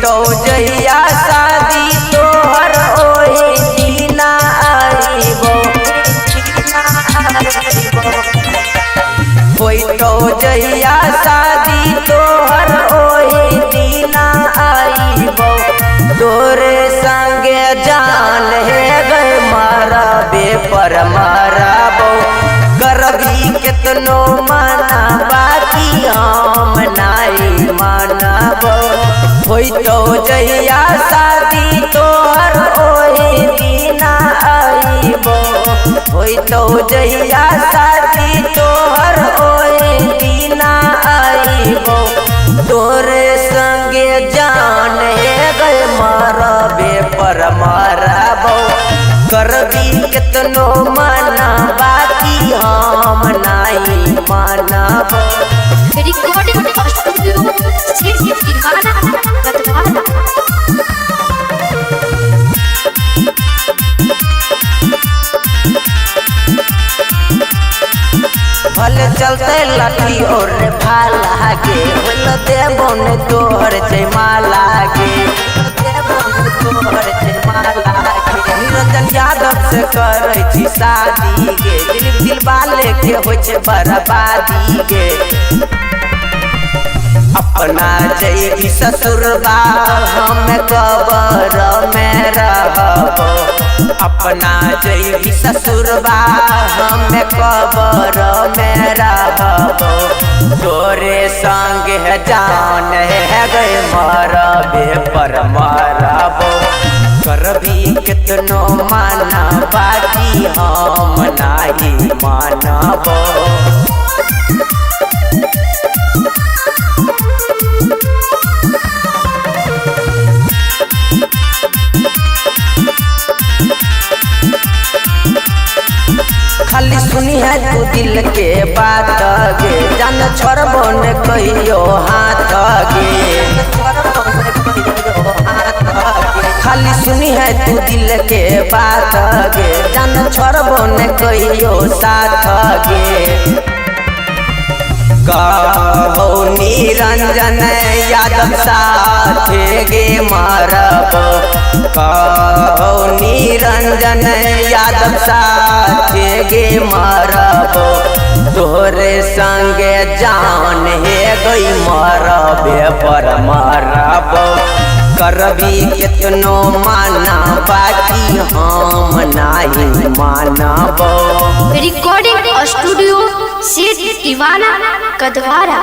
होइतो जहिया शादी तोहर ओही दीना आइबो होइतो जहिया शादी तोहर ओही दीना आइबो तोरे संगे जान है गए मारा बेपर माराबो करबी कितनो माना बाकी हम नाई मानबो होइतो जहिया शादी तोहर ओही दीना आइबो होइतो जहिया शादी तोहर ओही दीना आइबो तोरे संगे जान है गए मारा बेपर माराबो करबी कितनो माना बाकी हम नाई मानबो। रिकॉर्डिंग स्टूडियो सिटी दीवाना कदवारा। भले चलते लाठी और भाला गे बोल देबो ने तोहर जयमाला गे निरंजन यादव से करे छी शादी गे दिल वाले के होय छे बर्बादी गे अपना जैबी ससुरबा हम कबर में रहबो अपना जैबी ससुरबा हम कबर में रहबो तोरे संग जान है गए मरबे पर मरबो करबी कितनो माना बाकी हम नाही मानबो। खाली सुनी है तू दिल के बात गे जान छोड़बो ने कहियो हाथ गे खाली सुनी है तू दिल के बात गे जान छोड़बो ने कहियो साथ गे कहो निरंजन यादव साथे गे मारबो कहो निरंजन यादव साथे गे मारबो तोरे संगे जान है गई मारबे पर मारबो करबी कितनो माना बाकी हम नाही मानबो। रिकॉर्डिंग स्टूडियो सिटी दीवाना कदवारा।